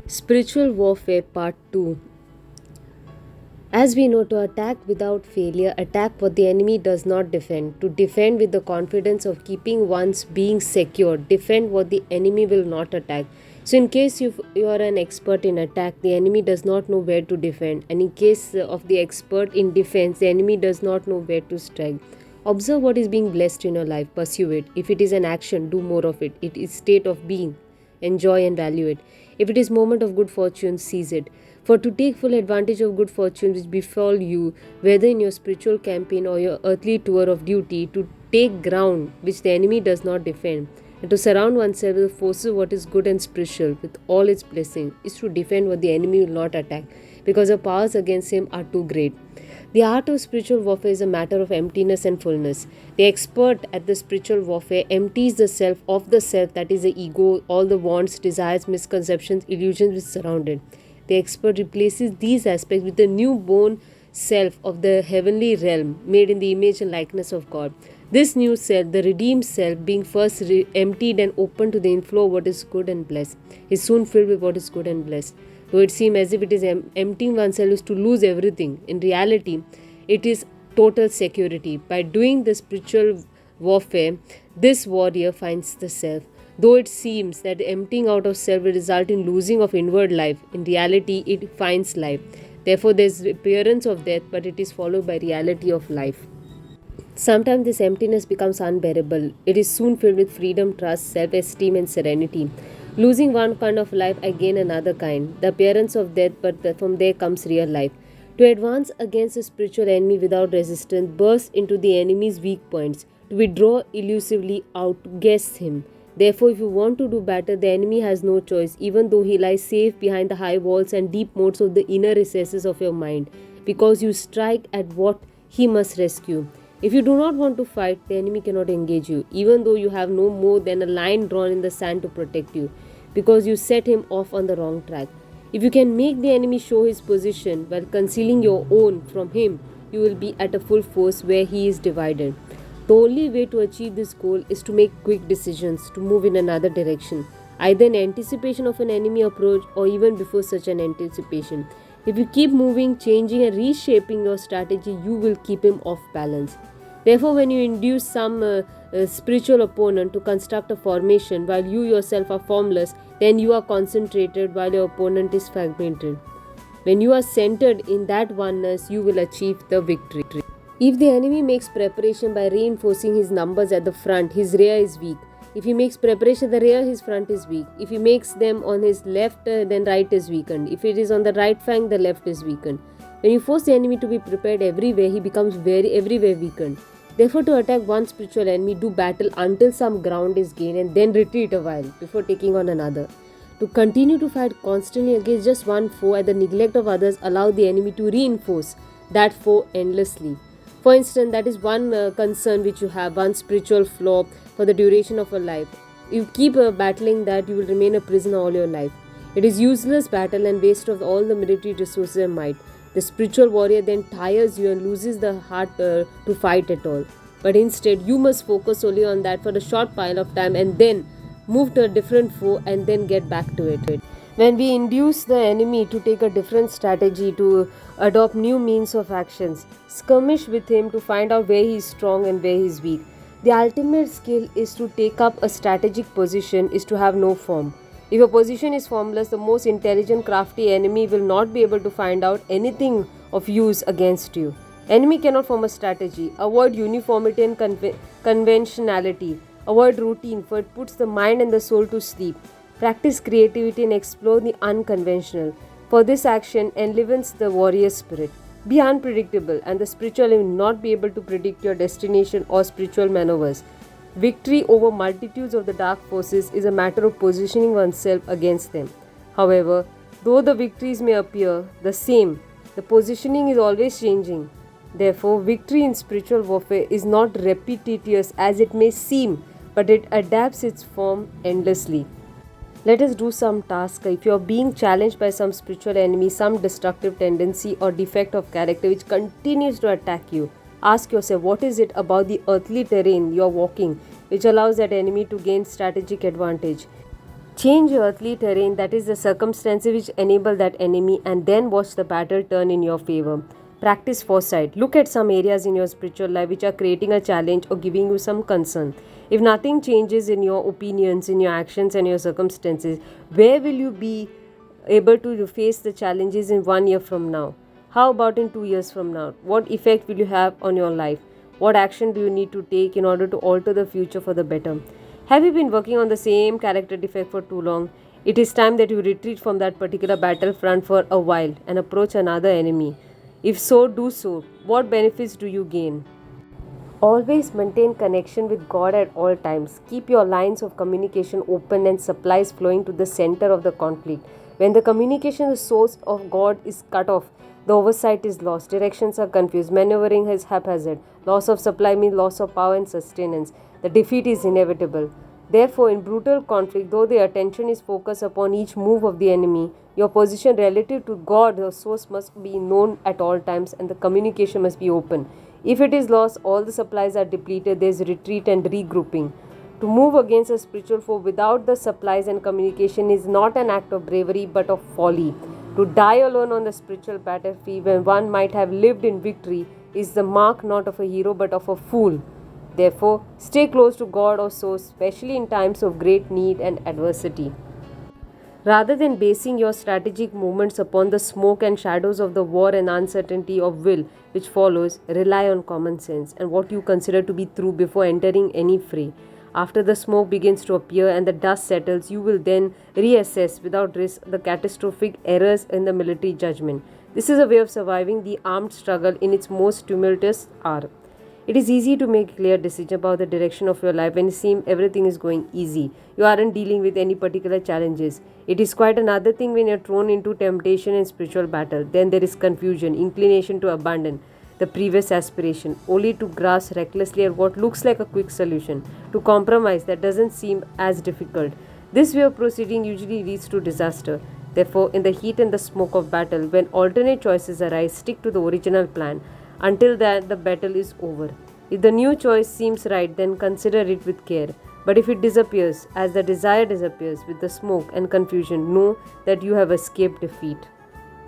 Spiritual Warfare Part 2. As we know, to attack without failure, attack what the enemy does not defend. To defend with the confidence of keeping one's being secure, defend what the enemy will not attack. So, in case you are an expert in attack, the enemy does not know where to defend. And in case of the expert in defense, the enemy does not know where to strike. Observe what is being blessed in your life, pursue it. If it is an action, do more of it. It is state of being. Enjoy and value it. If it is moment of good fortune, seize it. For to take full advantage of good fortune which befall you, whether in your spiritual campaign or your earthly tour of duty, to take ground which the enemy does not defend, and to surround oneself with the forces what is good and spiritual with all its blessing, is to defend what the enemy will not attack, because the powers against him are too great. The art of spiritual warfare is a matter of emptiness and fullness. The expert at the spiritual warfare empties the self of the self, that is the ego, all the wants, desires, misconceptions, illusions which surround it. The expert replaces these aspects with the newborn self of the heavenly realm, made in the image and likeness of God. This new self, the redeemed self, being first emptied and open to the inflow of what is good and blessed, is soon filled with what is good and blessed. Though it seems as if it is emptying oneself is to lose everything, in reality, it is total security. By doing the spiritual warfare, this warrior finds the self. Though it seems that emptying out of self will result in losing of inward life, in reality, it finds life. Therefore, there is appearance of death, but it is followed by reality of life. Sometimes this emptiness becomes unbearable. It is soon filled with freedom, trust, self-esteem, and serenity. Losing one kind of life, I gain another kind. The appearance of death, but from there comes real life. To advance against a spiritual enemy without resistance, burst into the enemy's weak points. To withdraw elusively, outguess him. Therefore, if you want to do better, the enemy has no choice, even though he lies safe behind the high walls and deep moats of the inner recesses of your mind, because you strike at what he must rescue. If you do not want to fight, the enemy cannot engage you, even though you have no more than a line drawn in the sand to protect you, because you set him off on the wrong track. If you can make the enemy show his position while concealing your own from him, you will be at a full force where he is divided. The only way to achieve this goal is to make quick decisions, to move in another direction, either in anticipation of an enemy approach or even before such an anticipation. If you keep moving, changing, and reshaping your strategy, you will keep him off balance. Therefore, when you induce some spiritual opponent to construct a formation while you yourself are formless, then you are concentrated while your opponent is fragmented. When you are centered in that oneness, you will achieve the victory. If the enemy makes preparation by reinforcing his numbers at the front, his rear is weak. If he makes preparation at the rear, his front is weak. If he makes them on his left, then right is weakened. If it is on the right flank, the left is weakened. When you force the enemy to be prepared everywhere, he becomes everywhere weakened. Therefore, to attack one spiritual enemy, do battle until some ground is gained and then retreat a while before taking on another. To continue to fight constantly against just one foe at the neglect of others, allow the enemy to reinforce that foe endlessly. For instance, that is one concern which you have, one spiritual flaw for the duration of a life. You keep battling that, you will remain a prisoner all your life. It is useless battle and waste of all the military resources and might. The spiritual warrior then tires you and loses the heart to fight at all. But instead, you must focus only on that for a short while of time and then move to a different foe and then get back to it. When we induce the enemy to take a different strategy, to adopt new means of actions, skirmish with him to find out where he is strong and where he is weak. The ultimate skill is to take up a strategic position, is to have no form. If a position is formless, the most intelligent, crafty enemy will not be able to find out anything of use against you. Enemy cannot form a strategy. Avoid uniformity and conventionality. Avoid routine, for it puts the mind and the soul to sleep. Practice creativity and explore the unconventional. For this action enlivens the warrior spirit. Be unpredictable, and the spiritual will not be able to predict your destination or spiritual maneuvers. Victory over multitudes of the dark forces is a matter of positioning oneself against them. However, though the victories may appear the same, the positioning is always changing. Therefore, victory in spiritual warfare is not repetitious as it may seem, but it adapts its form endlessly. Let us do some task. If you are being challenged by some spiritual enemy, some destructive tendency or defect of character which continues to attack you, ask yourself, what is it about the earthly terrain you are walking which allows that enemy to gain strategic advantage? Change your earthly terrain, that is the circumstances which enable that enemy, and then watch the battle turn in your favor. Practice foresight. Look at some areas in your spiritual life which are creating a challenge or giving you some concern. If nothing changes in your opinions, in your actions, and your circumstances, where will you be able to face the challenges in 1 year from now? How about in 2 years from now? What effect will you have on your life? What action do you need to take in order to alter the future for the better? Have you been working on the same character defect for too long? It is time that you retreat from that particular battlefront for a while and approach another enemy. If so, do so. What benefits do you gain? Always maintain connection with God at all times. Keep your lines of communication open and supplies flowing to the center of the conflict. When the communication source of God is cut off, the oversight is lost, directions are confused, maneuvering is haphazard, loss of supply means loss of power and sustenance. The defeat is inevitable. Therefore, in brutal conflict, though the attention is focused upon each move of the enemy, your position relative to God, the source, must be known at all times and the communication must be open. If it is lost, all the supplies are depleted, there is retreat and regrouping. To move against a spiritual foe without the supplies and communication is not an act of bravery but of folly. To die alone on the spiritual battlefield when one might have lived in victory is the mark not of a hero but of a fool. Therefore, stay close to God or source, especially in times of great need and adversity. Rather than basing your strategic movements upon the smoke and shadows of the war and uncertainty of will which follows, rely on common sense and what you consider to be true before entering any fray. After the smoke begins to appear and the dust settles, you will then reassess without risk the catastrophic errors in the military judgment. This is a way of surviving the armed struggle in its most tumultuous hour. It is easy to make a clear decision about the direction of your life when it seems everything is going easy. You aren't dealing with any particular challenges. It is quite another thing when you're thrown into temptation and spiritual battle. Then there is confusion, inclination to abandon the previous aspiration, only to grasp recklessly at what looks like a quick solution, to compromise that doesn't seem as difficult. This way of proceeding usually leads to disaster. Therefore, in the heat and the smoke of battle, when alternate choices arise, stick to the original plan until that the battle is over. If the new choice seems right, then consider it with care. But if it disappears, as the desire disappears with the smoke and confusion, know that you have escaped defeat.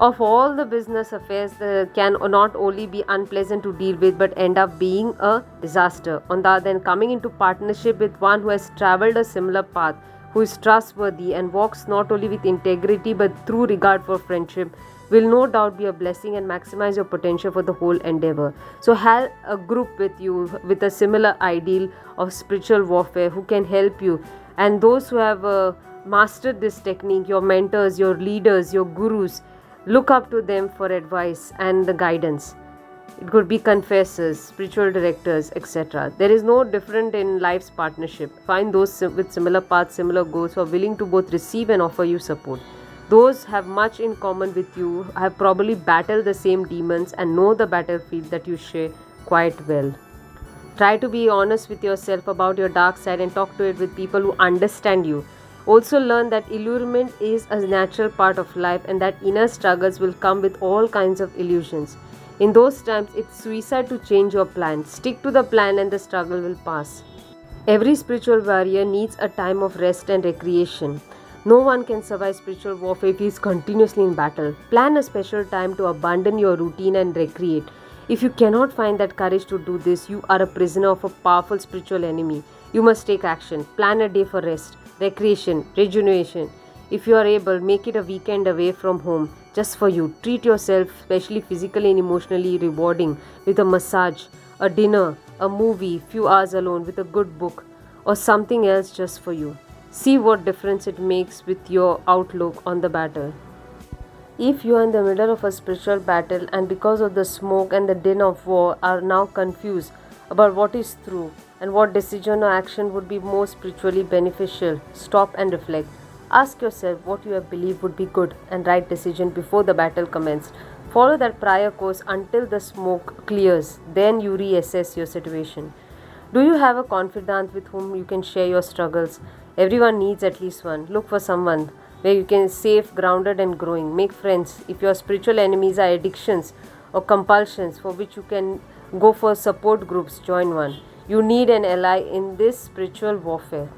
Of all the business affairs that can not only be unpleasant to deal with but end up being a disaster. On the other hand, coming into partnership with one who has traveled a similar path, who is trustworthy and walks not only with integrity but through regard for friendship, will no doubt be a blessing and maximize your potential for the whole endeavor. So have a group with you with a similar ideal of spiritual warfare who can help you, and those who have mastered this technique, your mentors, your leaders, your gurus, look up to them for advice and the guidance. It could be confessors, spiritual directors, etc. There is no different in life's partnership. Find those with similar paths, similar goals, who are willing to both receive and offer you support. Those have much in common with you, have probably battled the same demons and know the battlefield that you share quite well. Try to be honest with yourself about your dark side and talk to it with people who understand you. Also learn that allurement is a natural part of life and that inner struggles will come with all kinds of illusions. In those times, it's suicide to change your plan. Stick to the plan and the struggle will pass. Every spiritual warrior needs a time of rest and recreation. No one can survive spiritual warfare if he is continuously in battle. Plan a special time to abandon your routine and recreate. If you cannot find that courage to do this, you are a prisoner of a powerful spiritual enemy. You must take action. Plan a day for rest, recreation, rejuvenation. If you are able, make it a weekend away from home, just for you. Treat yourself, especially physically and emotionally rewarding, with a massage, a dinner, a movie, few hours alone with a good book, or something else just for you. See what difference it makes with your outlook on the battle. If you are in the middle of a spiritual battle and because of the smoke and the din of war are now confused about what is true and what decision or action would be more spiritually beneficial, stop and reflect. Ask yourself what you have believed would be good and right decision before the battle commenced. Follow that prior course until the smoke clears. Then you reassess your situation. Do you have a confidant with whom you can share your struggles? Everyone needs at least one. Look for someone where you can safe, grounded and growing. Make friends. If your spiritual enemies are addictions or compulsions for which you can go for support groups, join one. You need an ally in this spiritual warfare.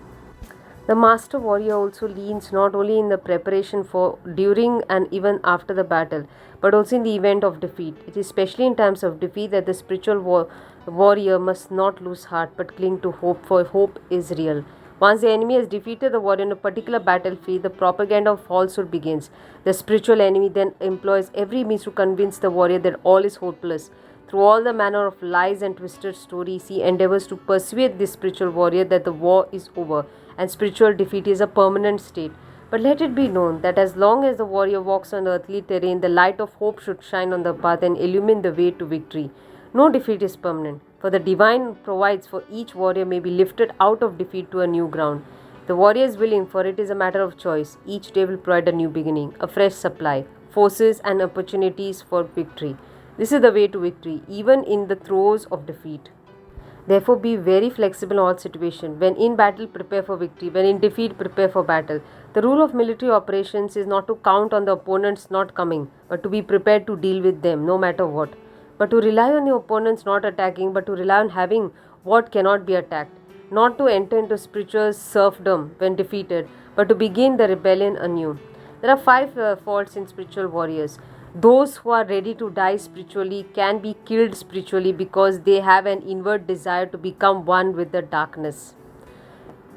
The master warrior also leans not only in the preparation for, during, and even after the battle, but also in the event of defeat. It is especially in times of defeat that the spiritual warrior must not lose heart but cling to hope, for hope is real. Once the enemy has defeated the warrior in a particular battlefield, the propaganda of falsehood begins. The spiritual enemy then employs every means to convince the warrior that all is hopeless. Through all the manner of lies and twisted stories, he endeavors to persuade the spiritual warrior that the war is over and spiritual defeat is a permanent state. But let it be known that as long as the warrior walks on the earthly terrain, the light of hope should shine on the path and illumine the way to victory. No defeat is permanent, for the divine provides for each warrior may be lifted out of defeat to a new ground. The warrior is willing, for it is a matter of choice. Each day will provide a new beginning, a fresh supply, forces and opportunities for victory. This is the way to victory, even in the throes of defeat. Therefore, be very flexible in all situations. When in battle, prepare for victory. When in defeat, prepare for battle. The rule of military operations is not to count on the opponents not coming, but to be prepared to deal with them no matter what. But to rely on the opponents not attacking, but to rely on having what cannot be attacked. Not to enter into spiritual serfdom when defeated, but to begin the rebellion anew. There are five faults in spiritual warriors. Those who are ready to die spiritually can be killed spiritually because they have an inward desire to become one with the darkness.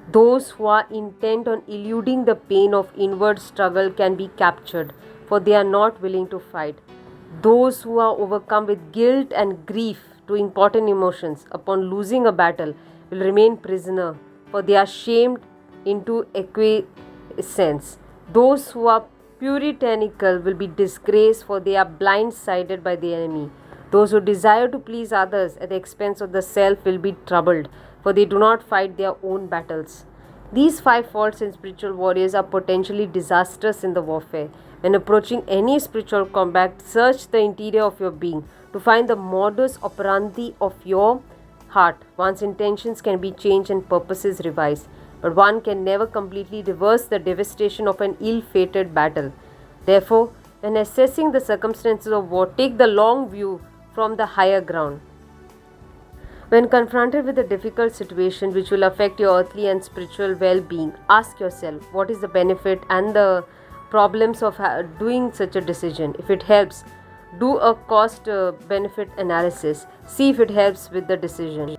Those who are intent on eluding the pain of inward struggle can be captured, for they are not willing to fight. Those who are overcome with guilt and grief to important emotions upon losing a battle will remain prisoner, for they are shamed into acquiescence. Those who are puritanical will be disgraced, for they are blindsided by the enemy. Those who desire to please others at the expense of the self will be troubled, for they do not fight their own battles. These five faults in spiritual warriors are potentially disastrous in the warfare. When approaching any spiritual combat, search the interior of your being to find the modus operandi of your heart. One's intentions can be changed and purposes revised, but one can never completely reverse the devastation of an ill-fated battle. Therefore, when assessing the circumstances of war, take the long view from the higher ground. When confronted with a difficult situation which will affect your earthly and spiritual well-being, ask yourself what is the benefit and the problems of doing such a decision. If it helps, do a cost benefit analysis. See if it helps with the decision.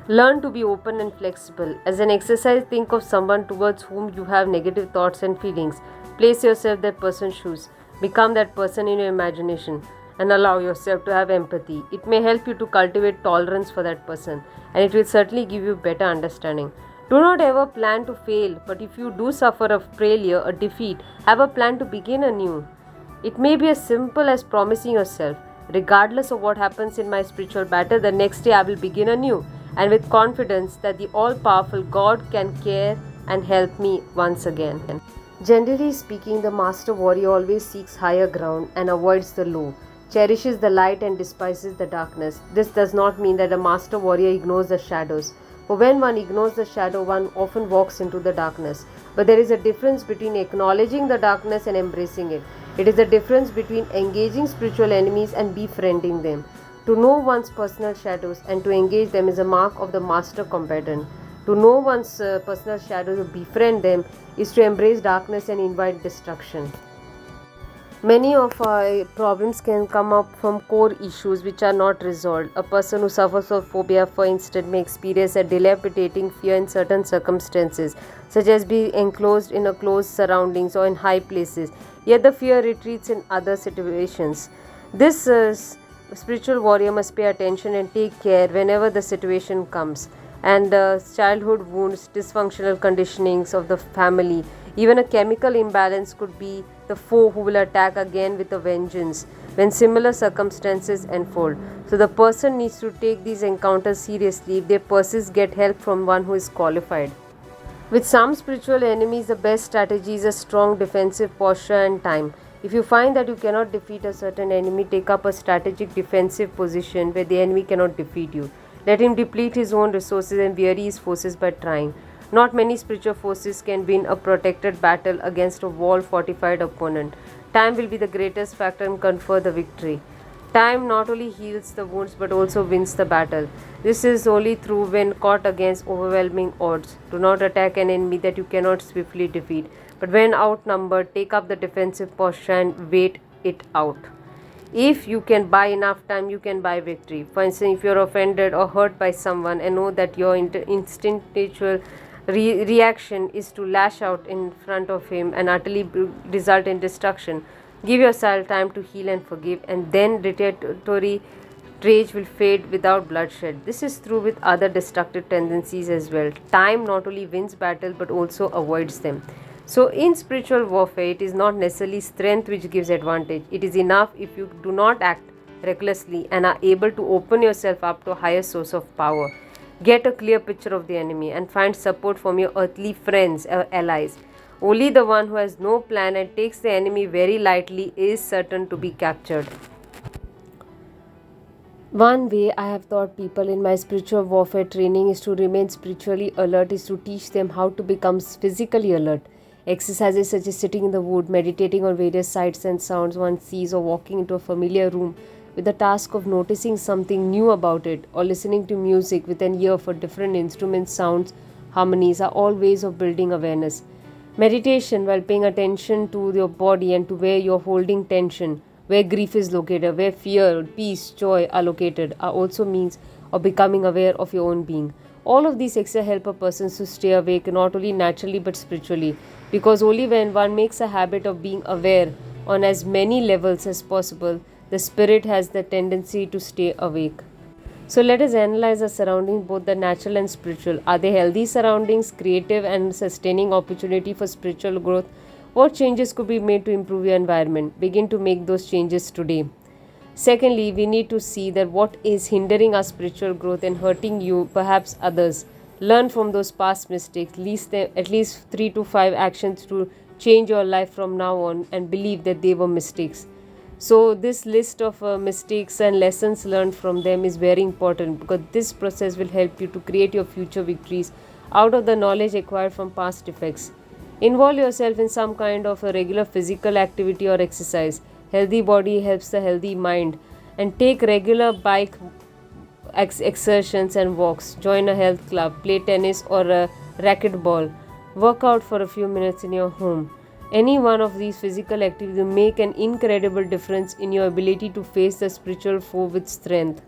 Learn to be open and flexible. As an exercise, think of someone towards whom you have negative thoughts and feelings. Place yourself that person's shoes. Become that person in your imagination and allow yourself to have empathy. It may help you to cultivate tolerance for that person, and it will certainly give you better understanding. Do not ever plan to fail, but if you do suffer a failure, a defeat, have a plan to begin anew. It may be as simple as promising yourself, regardless of what happens in my spiritual battle, the next day I will begin anew, and with confidence that the all-powerful God can care and help me once again. Generally speaking, the master warrior always seeks higher ground and avoids the low, cherishes the light and despises the darkness. This does not mean that a master warrior ignores the shadows, for when one ignores the shadow, one often walks into the darkness. But there is a difference between acknowledging the darkness and embracing it. It is the difference between engaging spiritual enemies and befriending them. To know one's personal shadows and to engage them is a mark of the master combatant. To know one's personal shadows or befriend them is to embrace darkness and invite destruction. Many of our problems can come up from core issues which are not resolved. A person who suffers of phobia, for instance, may experience a dilapidating fear in certain circumstances, such as being enclosed in a closed surroundings or in high places. Yet the fear retreats in other situations. This spiritual warrior must pay attention and take care whenever the situation comes. And childhood wounds, dysfunctional conditionings of the family, even a chemical imbalance could be the foe who will attack again with a vengeance when similar circumstances unfold. So the person needs to take these encounters seriously. If they persist, get help from one who is qualified. With some spiritual enemies, the best strategy is a strong defensive posture and time. If you find that you cannot defeat a certain enemy, take up a strategic defensive position where the enemy cannot defeat you. Let him deplete his own resources and weary his forces by trying. Not many spiritual forces can win a protected battle against a wall-fortified opponent. Time will be the greatest factor and confer the victory. Time not only heals the wounds but also wins the battle. This is only true when caught against overwhelming odds. Do not attack an enemy that you cannot swiftly defeat, but when outnumbered, take up the defensive posture and wait it out. If you can buy enough time, you can buy victory. For instance, if you're offended or hurt by someone and know that your instinctual reaction is to lash out in front of him and utterly result in destruction, give yourself time to heal and forgive, and then retaliatory rage will fade without bloodshed. This is true with other destructive tendencies as well. Time not only wins battles but also avoids them. So, in spiritual warfare, it is not necessarily strength which gives advantage. It is enough if you do not act recklessly and are able to open yourself up to a higher source of power. Get a clear picture of the enemy and find support from your earthly friends or allies. Only the one who has no plan and takes the enemy very lightly is certain to be captured. One way I have taught people in my spiritual warfare training is to remain spiritually alert, is to teach them how to become physically alert. Exercises such as sitting in the wood, meditating on various sights and sounds one sees, or walking into a familiar room with the task of noticing something new about it, or listening to music with an ear for different instruments, sounds, harmonies, are all ways of building awareness. Meditation, while paying attention to your body and to where you're holding tension, where grief is located, where fear, peace, joy are located, are also means of becoming aware of your own being. All of these exercises help a person to stay awake not only naturally but spiritually, because only when one makes a habit of being aware on as many levels as possible, the spirit has the tendency to stay awake. So let us analyze our surroundings, both the natural and spiritual. Are they healthy surroundings, creative and sustaining opportunity for spiritual growth? What changes could be made to improve your environment? Begin to make those changes today. Secondly, we need to see that what is hindering our spiritual growth and hurting you, perhaps others. Learn from those past mistakes, list them at least 3 to 5 actions to change your life from now on, and believe that they were mistakes. So, this list of mistakes and lessons learned from them is very important, because this process will help you to create your future victories out of the knowledge acquired from past defects. Involve yourself in some kind of a regular physical activity or exercise. Healthy body helps the healthy mind. And take regular bike exertions and walks. Join a health club, play tennis or a racquetball. Work out for a few minutes in your home. Any one of these physical activities will make an incredible difference in your ability to face the spiritual foe with strength.